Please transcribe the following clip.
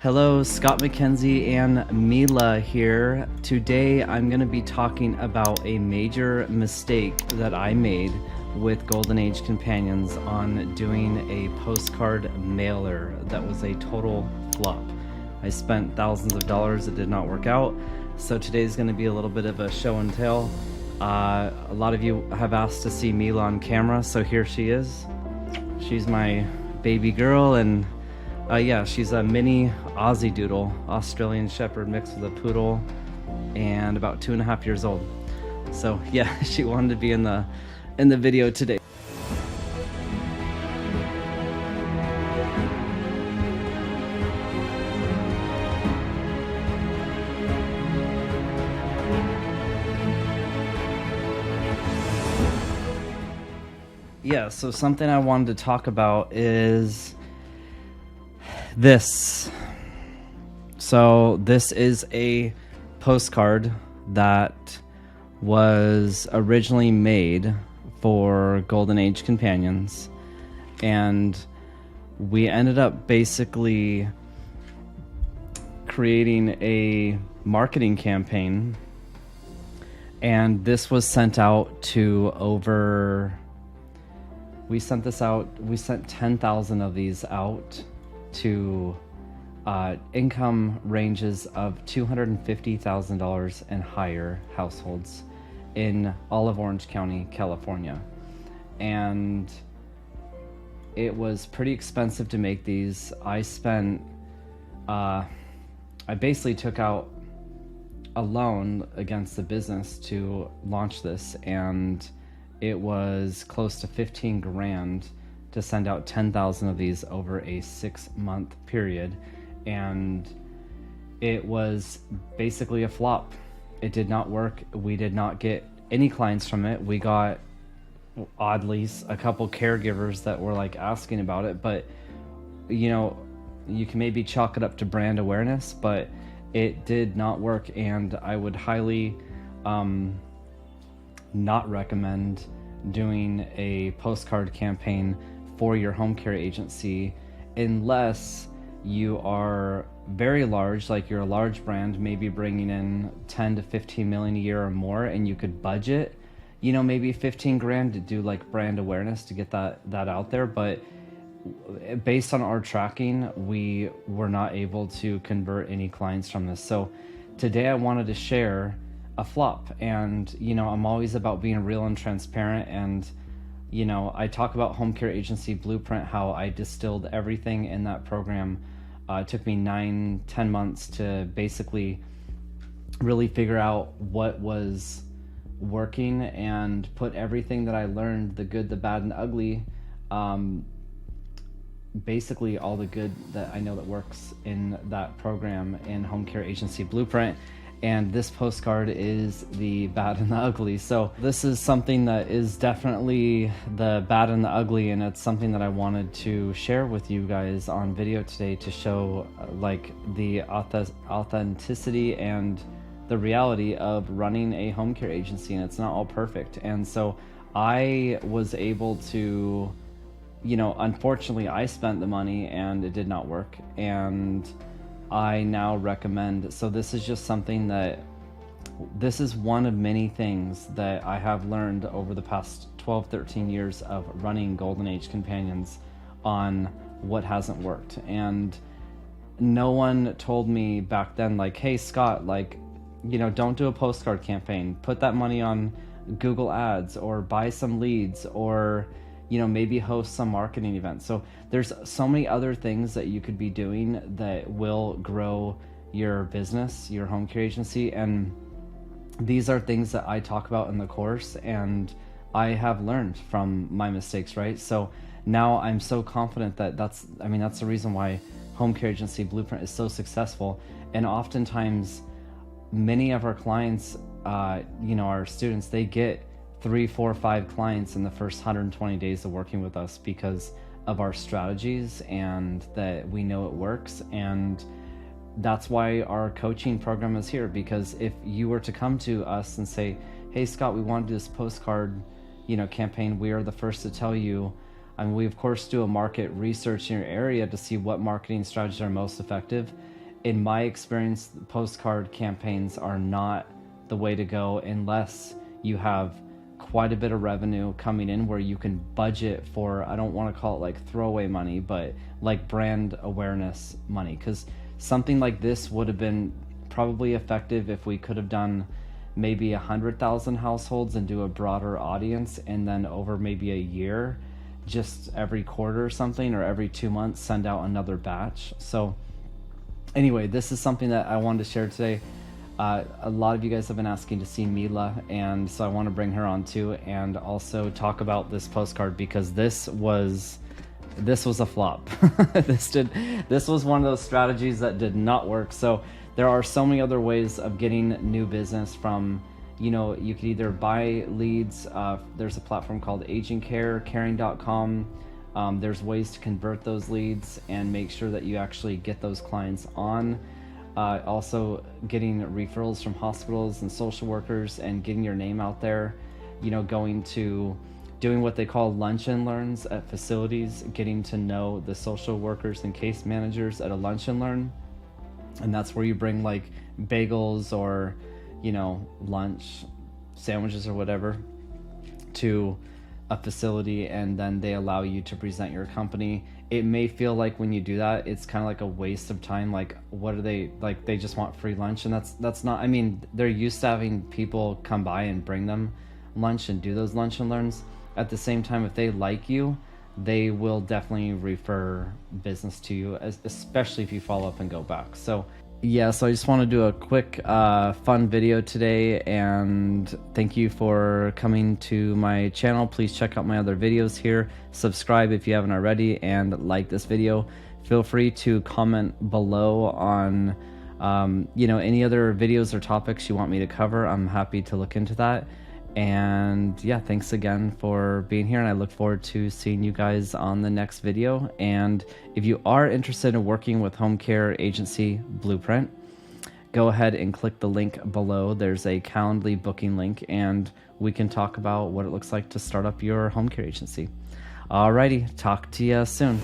Hello, Scott McKenzie and Mila here. Today I'm going to be talking about a major mistake that I made with Golden Age Companions on doing a postcard mailer that was a total flop. I spent thousands of dollars, it did not work out. So today's going to be a little bit of a show and tell. A lot of you have asked to see Mila on camera, so here she is. She's my baby girl, and yeah, she's a mini Aussie Doodle, Australian Shepherd mixed with a poodle, and about 2.5 years old. So yeah, she wanted to be in the video today. Yeah, so something I wanted to talk about is this. So this is a postcard that was originally made for Golden Age Companions, and we ended up basically creating a marketing campaign, and this was sent out to we sent 10,000 of these out to income ranges of $250,000 and higher households in all of Orange County, California. And it was pretty expensive to make these. I basically took out a loan against the business to launch this, and it was close to 15 grand to send out 10,000 of these over a 6-month period. And it was basically a flop. It did not work. We did not get any clients from it. We got, oddly, a couple caregivers that were like asking about it, but you know, you can maybe chalk it up to brand awareness, but it did not work. And I would highly not recommend doing a postcard campaign for your home care agency unless you are very large, like you're a large brand, maybe bringing in 10 to 15 million a year or more, and you could budget, you know, maybe 15 grand to do like brand awareness to get that out there. But based on our tracking, we were not able to convert any clients from this. So today I wanted to share a flop, and you know, I'm always about being real and transparent. And you know, I talk about Home Care Agency Blueprint, how I distilled everything in that program. It took me 9-10 months to basically really figure out what was working and put everything that I learned, the good, the bad, and the ugly, basically all the good that I know that works in that program in Home Care Agency Blueprint. And this postcard is the bad and the ugly. So this is something that is definitely the bad and the ugly, and it's something that I wanted to share with you guys on video today to show like the authenticity and the reality of running a home care agency, and it's not all perfect. And so I was able to, you know, unfortunately I spent the money and it did not work, and I now recommend, so this is just something that, this is one of many things that I have learned over the past 12-13 years of running Golden Age Companions on what hasn't worked. And no one told me back then, like, hey Scott, like, you know, don't do a postcard campaign, put that money on Google Ads or buy some leads, or you know, maybe host some marketing events. So there's so many other things that you could be doing that will grow your business, your home care agency. And these are things that I talk about in the course, and I have learned from my mistakes, right? So now I'm so confident that that's the reason why Home Care Agency Blueprint is so successful. And oftentimes many of our clients, you know, our students, they get 3, 4, 5 clients in the first 120 days of working with us because of our strategies and that we know it works. And that's why our coaching program is here, because if you were to come to us and say, hey Scott, we want to do this postcard, you know, campaign, we are the first to tell you. I mean, we of course do a market research in your area to see what marketing strategies are most effective. in my experience, postcard campaigns are not the way to go unless you have quite a bit of revenue coming in where you can budget for, I don't want to call it like throwaway money, but like brand awareness money. Because something like this would have been probably effective if we could have done maybe 100,000 households and do a broader audience, and then over maybe a year, just every quarter or something, or every 2 months, send out another batch. So anyway, this is something that I wanted to share today. A lot of you guys have been asking to see Mila, and so I want to bring her on too, and also talk about this postcard, because this was a flop. This was one of those strategies that did not work. So there are so many other ways of getting new business from, you know, you could either buy leads. There's a platform called Agent Care, caring.com. There's ways to convert those leads and make sure that you actually get those clients on. Also getting referrals from hospitals and social workers and getting your name out there, you know, doing what they call lunch and learns at facilities, getting to know the social workers and case managers at a lunch and learn. And that's where you bring like bagels or, you know, lunch sandwiches or whatever to a facility, and then they allow you to present your company. It may feel like when you do that, it's kind of like a waste of time. Like, what are they, like, they just want free lunch, and that's not, I mean, they're used to having people come by and bring them lunch and do those lunch and learns. At the same time, if they like you, they will definitely refer business to you, especially if you follow up and go back. So yeah, so I just want to do a quick fun video today, and thank you for coming to my channel. Please check out my other videos here, subscribe if you haven't already, and like this video. Feel free to comment below on you know, any other videos or topics you want me to cover. I'm happy to look into that. And yeah, thanks again for being here, and I look forward to seeing you guys on the next video. And if you are interested in working with Home Care Agency Blueprint, go ahead and click the link below. There's a Calendly booking link, and we can talk about what it looks like to start up your home care agency. Alrighty, talk to you soon.